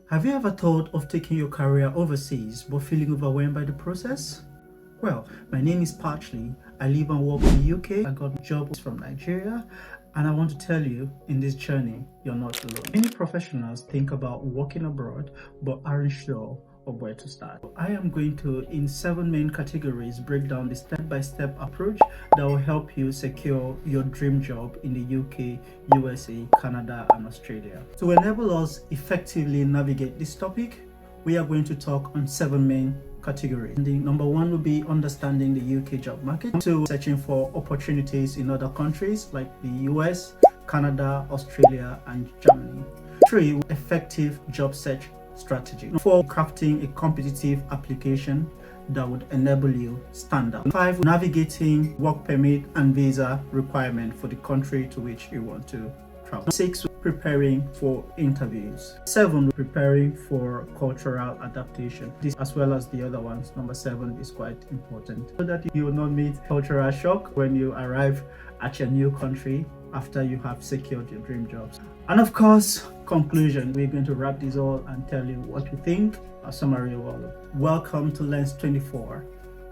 Have you ever thought of taking your career overseas but feeling overwhelmed by the process? Well, my name is Parchley. I live and work in the UK. I got jobs from Nigeria, and I want to tell you, in this journey, you're not alone. Many professionals think about working abroad but aren't sure of where to start. I am going to, in 7 main categories, break down the step-by-step approach that will help you secure your dream job in the UK, USA, Canada, and Australia. To enable us effectively navigate this topic, we are going to talk on 7 main categories. The number 1 will be understanding the UK job market. 2, searching for opportunities in other countries like the US, Canada, Australia, and Germany. 3, effective job search strategy. 4, crafting a competitive application that would enable you stand out. 5, navigating work permit and visa requirement for the country to which you want to travel. 6, preparing for interviews. 7, preparing for cultural adaptation. This, as well as the other ones, number 7 is quite important, so that you will not meet cultural shock when you arrive at your new country after you have secured your dream jobs. And of course, conclusion. We're going to wrap this all and tell you what we think, a summary of all of it. Welcome to Lens 24,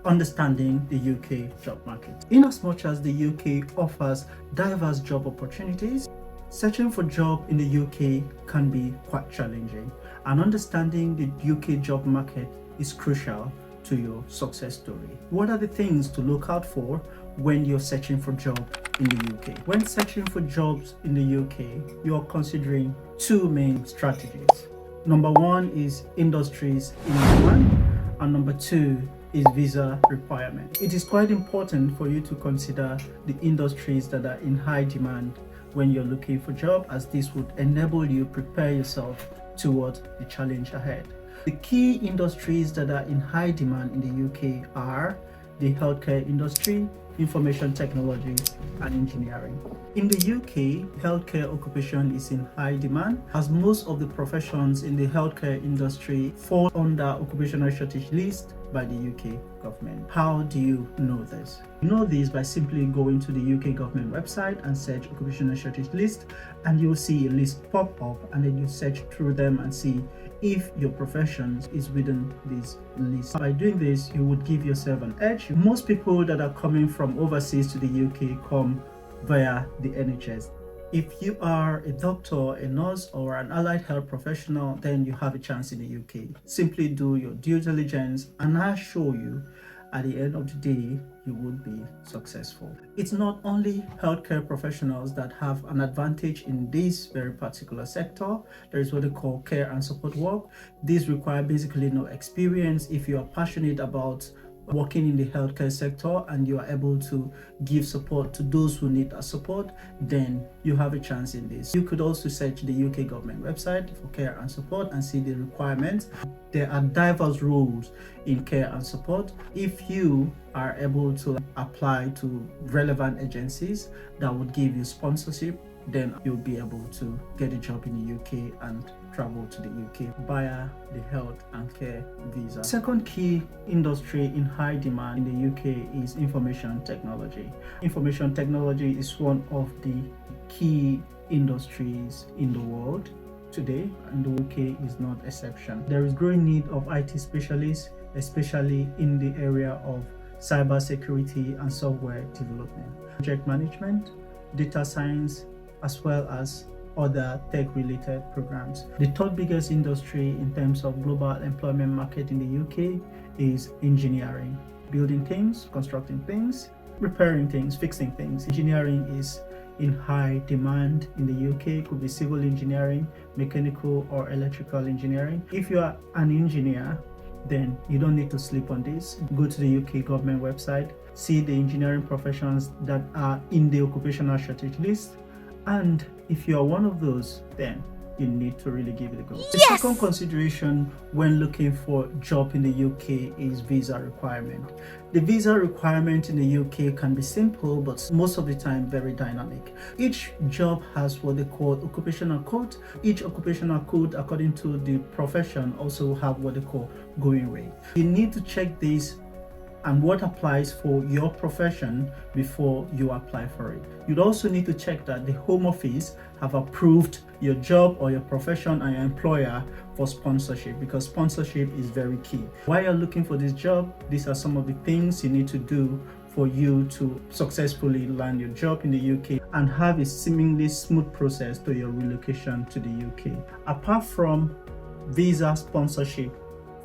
understanding the UK job market. In as much as the UK offers diverse job opportunities, searching for job in the UK can be quite challenging, and understanding the UK job market is crucial to your success story. What are the things to look out for when you're searching for job in the UK? When searching for jobs in the UK, you're considering 2 main strategies. Number 1 is industries in demand, and number 2 is visa requirement. It is quite important for you to consider the industries that are in high demand when you're looking for job, as this would enable you prepare yourself towards the challenge ahead. The key industries that are in high demand in the UK are the healthcare industry, information technology, and engineering. In the UK, healthcare occupation is in high demand, as most of the professions in the healthcare industry fall under occupational shortage list by the UK government. How do you know this? You know this by simply going to the UK government website and search occupational shortage list, and you'll see a list pop up, and then you search through them and see if your profession is within this list. By doing this, you would give yourself an edge. Most people that are coming from overseas to the UK come via the NHS. If you are a doctor, a nurse, or an allied health professional, then you have a chance in the UK. Simply do your due diligence, and I assure you, at the end of the day, you would be successful. It's not only healthcare professionals that have an advantage in this very particular sector. There is what they call care and support work. These require basically no experience. If you are passionate about working in the healthcare sector and you are able to give support to those who need that support, then you have a chance in this. You could also search the UK government website for care and support and see the requirements. There are diverse roles in care and support. If you are able to apply to relevant agencies that would give you sponsorship, then you'll be able to get a job in the UK and travel to the UK via the health and care visa. Second key industry in high demand in the UK is information technology. Information technology is one of the key industries in the world today, and the UK is not exception. There is growing need of IT specialists, especially in the area of cyber security and software development, project management, data science, as well as other tech-related programs. The third biggest industry in terms of global employment market in the UK is engineering. Building things, constructing things, repairing things, fixing things. Engineering is in high demand in the UK. Could be civil engineering, mechanical or electrical engineering. If you are an engineer, then you don't need to sleep on this. Go to the UK government website, see the engineering professions that are in the occupational shortage list, and if you are one of those, then you need to really give it a go. The second consideration when looking for a job in the UK is visa requirement. The visa requirement in the UK can be simple, but most of the time very dynamic. Each job has what they call occupational code. Each occupational code, according to the profession, also have what they call going rate. You need to check this and what applies for your profession before you apply for it. You'd also need to check that the Home Office have approved your job or your profession and your employer for sponsorship, because sponsorship is very key. While you're looking for this job, these are some of the things you need to do for you to successfully land your job in the UK and have a seemingly smooth process to your relocation to the UK. Apart from visa sponsorship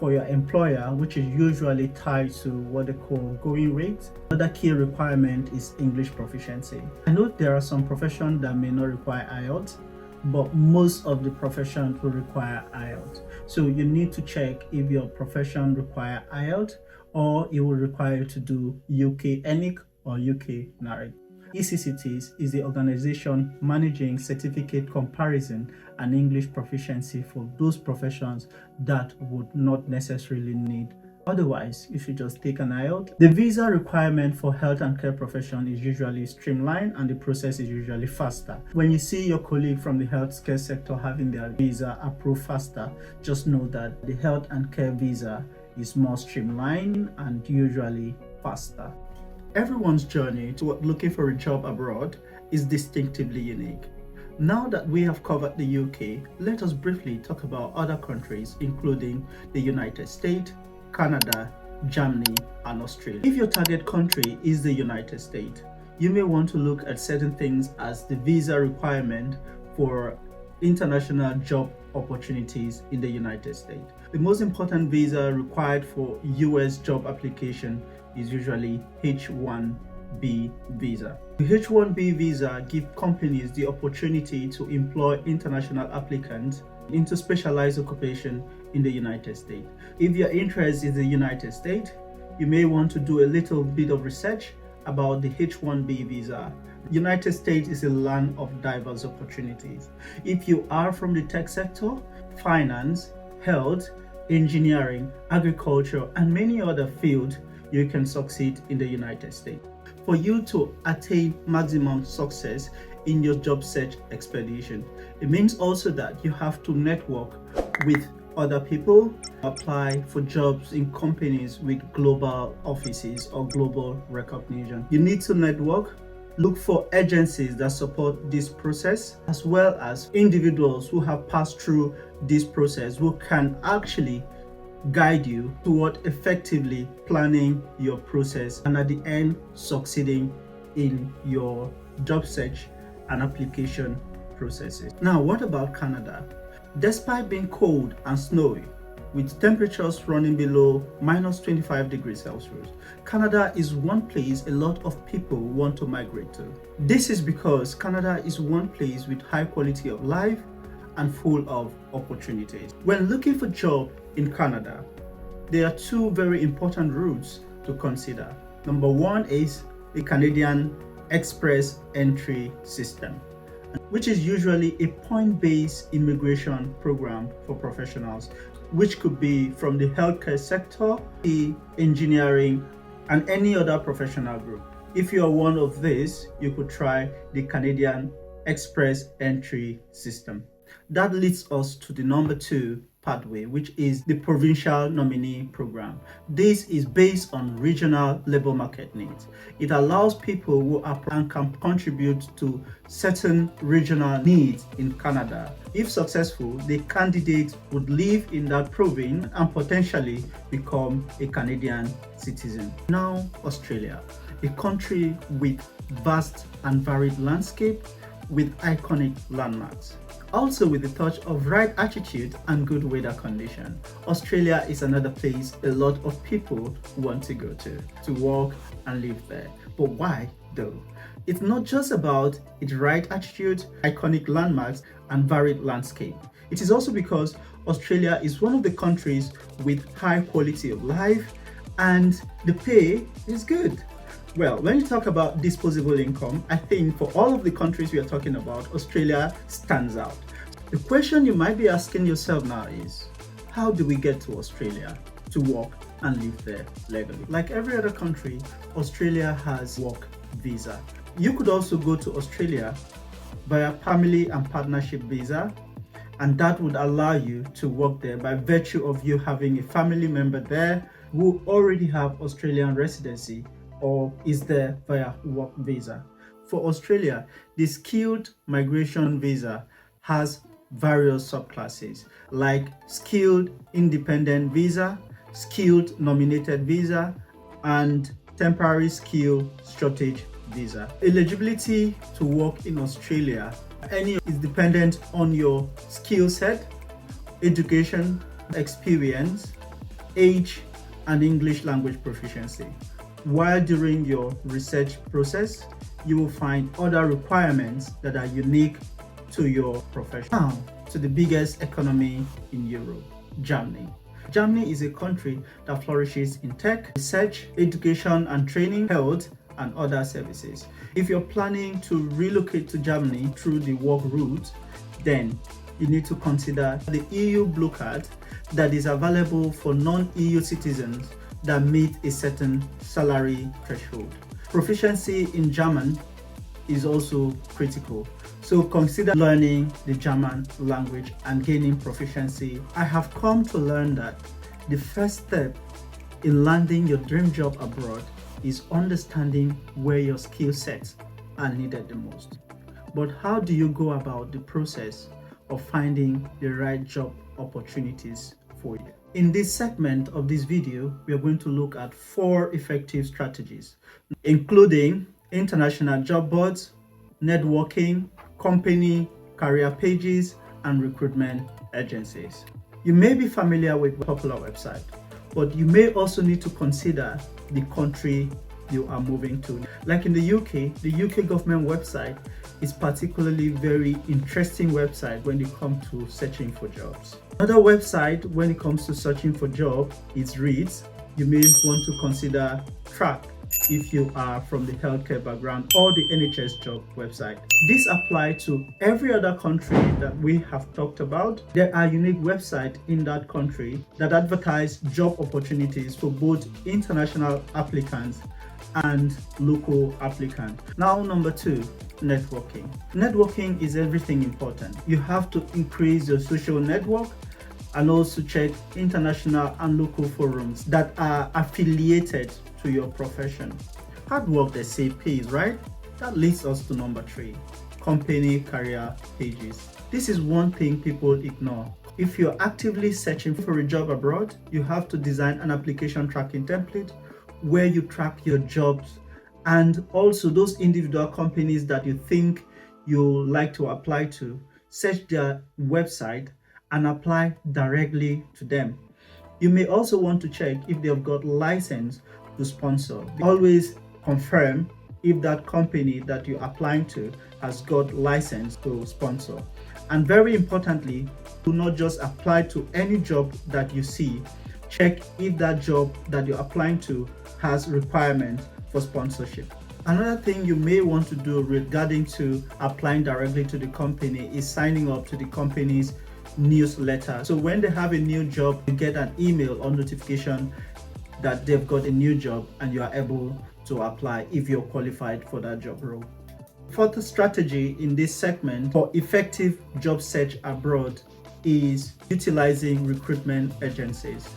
for your employer, which is usually tied to what they call going rate, another key requirement is English proficiency. I know there are some professions that may not require IELTS, but most of the professions will require IELTS. So you need to check if your profession require IELTS or it will require you to do UK ENIC or UK NARIC. ECCTIS is the organization managing certificate comparison and English proficiency for those professions that would not necessarily need. Otherwise, you should just take an IELTS. The visa requirement for health and care profession is usually streamlined and the process is usually faster. When you see your colleague from the healthcare sector having their visa approved faster, just know that the health and care visa is more streamlined and usually faster. Everyone's journey to looking for a job abroad is distinctively unique. Now that we have covered the UK, let us briefly talk about other countries, including the United States, Canada, Germany, and Australia. If your target country is the United States, you may want to look at certain things as the visa requirement for international job opportunities in the United States. The most important visa required for US job application is usually H-1B visa. The H-1B visa gives companies the opportunity to employ international applicants into specialized occupation in the United States. If your interest is the United States, you may want to do a little bit of research about the H-1B visa. United States is a land of diverse opportunities. If you are from the tech sector, finance, health, engineering, agriculture, and many other fields, you can succeed in the United States. For you to attain maximum success in your job search expedition, it means also that you have to network with other people, apply for jobs in companies with global offices or global recognition. You need to network, look for agencies that support this process, as well as individuals who have passed through this process who can actually guide you toward effectively planning your process and at the end succeeding in your job search and application processes. Now, what about Canada? Despite being cold and snowy, with temperatures running below minus 25 degrees Celsius, Canada is one place a lot of people want to migrate to. This is because Canada is one place with high quality of life and full of opportunities. When looking for job in Canada, there are two very important routes to consider. Number one is the Canadian Express Entry System, which is usually a point-based immigration program for professionals, which could be from the healthcare sector, the engineering, and any other professional group. If you are one of these, you could try the Canadian Express Entry System. That leads us to the number two pathway, which is the Provincial Nominee Program. This is based on regional labor market needs. It allows people who apply and can contribute to certain regional needs in Canada. If successful, the candidate would live in that province and potentially become a Canadian citizen. Now, Australia, a country with vast and varied landscape with iconic landmarks. Also with a touch of right attitude and good weather condition. Australia is another place a lot of people want to go to work and live there. But why though? It's not just about its right attitude, iconic landmarks, and varied landscape. It is also because Australia is one of the countries with high quality of life and the pay is good. Well, when you talk about disposable income, I think for all of the countries we are talking about, Australia stands out. The question you might be asking yourself now is, how do we get to Australia to work and live there legally? Like every other country, Australia has work visa. You could also go to Australia via family and partnership visa, and that would allow you to work there by virtue of you having a family member there who already have Australian residency or is there via work visa. For Australia, the skilled migration visa has various subclasses like skilled independent visa, skilled nominated visa, and temporary skill shortage visa. Eligibility to work in Australia is dependent on your skill set, education, experience, age, and English language proficiency. While during your research process, you will find other requirements that are unique to your profession. Now, to the biggest economy in Europe, Germany. Germany is a country that flourishes in tech, research, education and training, health, and other services. If you're planning to relocate to Germany through the work route, then you need to consider the EU Blue Card that is available for non-EU citizens that meet a certain salary threshold. Proficiency in German is also critical, so consider learning the German language and gaining proficiency. I have come to learn that the first step in landing your dream job abroad is understanding where your skill sets are needed the most. But how do you go about the process of finding the right job opportunities for you? In this segment of this video, we are going to look at 4 effective strategies, including international job boards, networking, company career pages, and recruitment agencies. You may be familiar with popular websites, but you may also need to consider the country you are moving to. Like in the UK government website is particularly very interesting website when it comes to searching for jobs. Another website when it comes to searching for job is Reeds. You may want to consider Track if you are from the healthcare background, or the NHS job website. This applies to every other country that we have talked about. There are unique websites in that country that advertise job opportunities for both international applicants and local applicants. Now, number 2, networking. Networking is everything important. You have to increase your social network and also check international and local forums that are affiliated to your profession. Hard work, they say, pays, right? That leads us to number 3, company career pages. This is one thing people ignore. If you're actively searching for a job abroad, you have to design an application tracking template where you track your jobs and also those individual companies that you think you like to apply to. Search their website and apply directly to them. You may also want to check if they've got license to sponsor. Always confirm if that company that you're applying to has got license to sponsor. And very importantly, do not just apply to any job that you see. Check if that job that you're applying to has requirements for sponsorship. Another thing you may want to do regarding to applying directly to the company is signing up to the company's newsletter. So when they have a new job, you get an email or notification that they've got a new job and you are able to apply if you're qualified for that job role. Fourth strategy in this segment for effective job search abroad is utilizing recruitment agencies.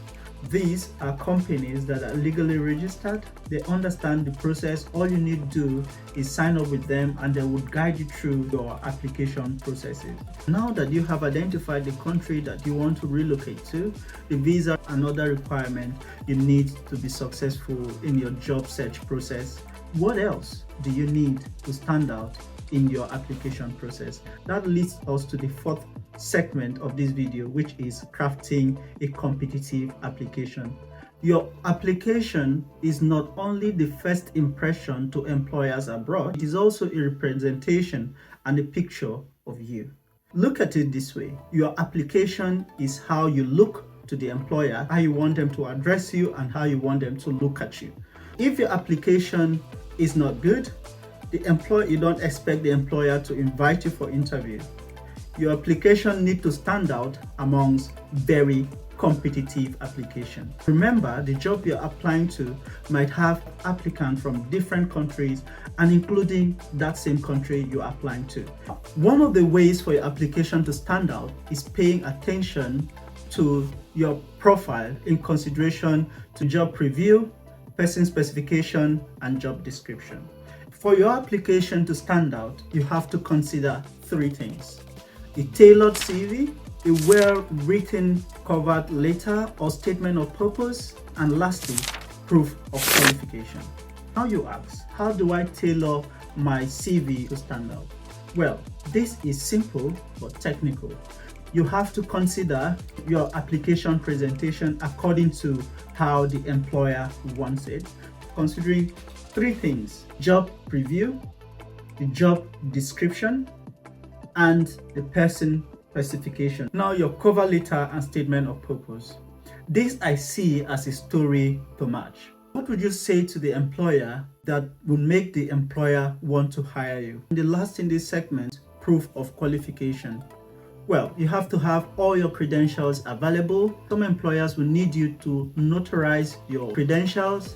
These are companies that are legally registered. They understand the process. All you need to do is sign up with them and they will guide you through your application processes. Now that you have identified the country that you want to relocate to, the visa and other requirements you need to be successful in your job search process, what else do you need to stand out in your application process? That leads us to the 4th segment of this video, which is crafting a competitive application. Your application is not only the first impression to employers abroad, it is also a representation and a picture of you. Look at it this way: your application is how you look to the employer, how you want them to address you, and how you want them to look at you. If your application is not good, you don't expect the employer to invite you for interview. Your application needs to stand out amongst very competitive applications. Remember, the job you're applying to might have applicants from different countries and including that same country you're applying to. One of the ways for your application to stand out is paying attention to your profile in consideration to job preview, person specification, and job description. For your application to stand out, you have to consider 3 things: a tailored CV, a well-written covered letter or statement of purpose, and lastly, proof of qualification. Now you ask, how do I tailor my CV to stand out? Well, this is simple but technical. You have to consider your application presentation according to how the employer wants it, considering 3 things: job preview, the job description, and the person specification. Now your cover letter and statement of purpose. This I see as a story to match. What would you say to the employer that will make the employer want to hire you? And the last in this segment, proof of qualification. Well, you have to have all your credentials available. Some employers will need you to notarize your credentials,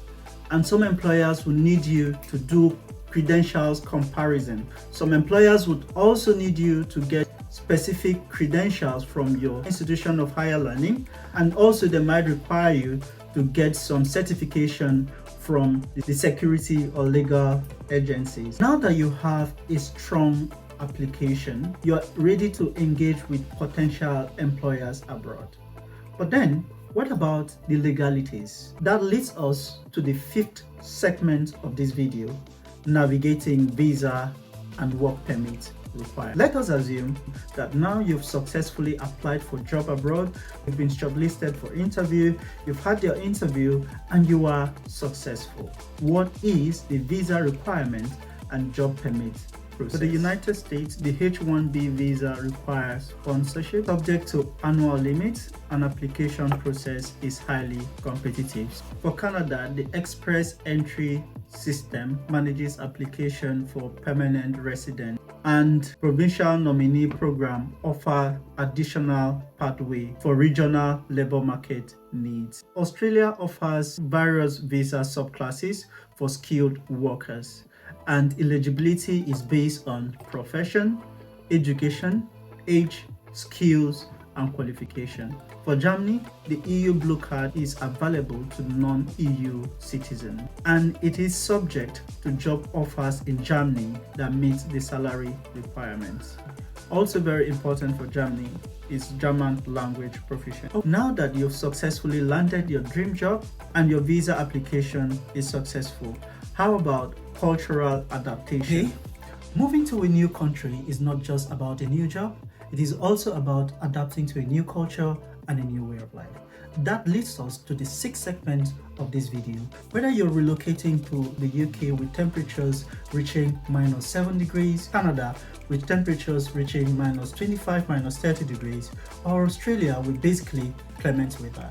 and some employers will need you to do credentials comparison. Some employers would also need you to get specific credentials from your institution of higher learning, and also they might require you to get some certification from the security or legal agencies. Now that you have a strong application, you're ready to engage with potential employers abroad. But then, what about the legalities? That leads us to the 5th segment of this video: navigating visa and work permit required. Let us assume that now you've successfully applied for job abroad, you've been shortlisted for interview, you've had your interview, and you are successful. What is the visa requirement and job permit process? For the United States, the H-1B visa requires sponsorship, subject to annual limits, and application process is highly competitive. For Canada, the Express Entry system manages application for permanent resident, and Provincial Nominee program offer additional pathway for regional labor market needs. Australia offers various visa subclasses for skilled workers, and eligibility is based on profession, education, age, skills, and qualification. For Germany, the EU Blue Card is available to non-EU citizens, and it is subject to job offers in Germany that meet the salary requirements. Also very important for Germany is German language proficiency. Now that you've successfully landed your dream job and your visa application is successful, how about cultural adaptation? Moving to a new country is not just about a new job, it is also about adapting to a new culture and a new way of life. That leads us to the 6th segment of this video. Whether you're relocating to the UK with temperatures reaching -7 degrees, Canada with temperatures reaching -25, -30 degrees, or Australia with basically clement weather,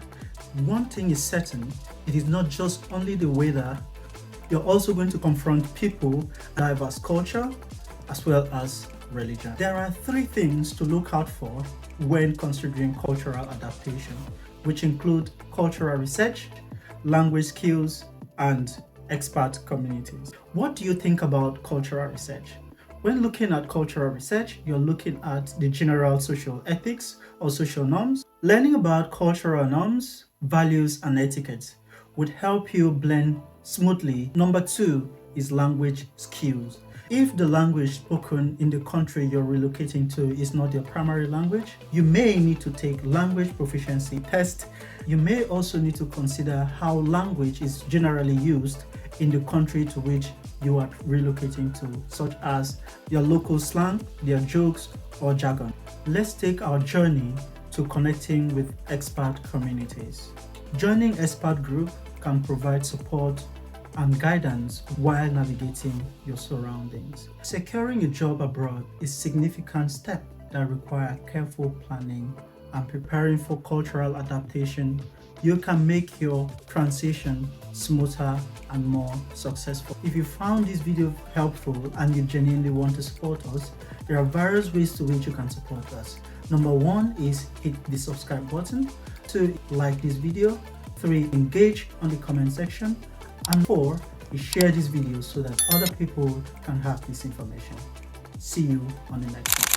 one thing is certain: it is not just only the weather. You're also going to confront people, diverse culture, as well as religion. There are 3 things to look out for when considering cultural adaptation, which include cultural research, language skills, and expat communities. What do you think about cultural research? When looking at cultural research, you're looking at the general social ethics or social norms. Learning about cultural norms, values, and etiquette would help you blend smoothly. Number 2 is language skills. If the language spoken in the country you're relocating to is not your primary language, you may need to take language proficiency test. You may also need to consider how language is generally used in the country to which you are relocating to, such as their local slang, their jokes, or jargon. Let's take our journey to connecting with expat communities. Joining expat group can provide support and guidance while navigating your surroundings. Securing a job abroad is a significant step that requires careful planning and preparing for cultural adaptation. You can make your transition smoother and more successful. If you found this video helpful and you genuinely want to support us, there are various ways to which you can support us. Number 1 is hit the subscribe button. 2, like this video. 3, engage on the comment section. And 4, is share this video so that other people can have this information. See you on the next one.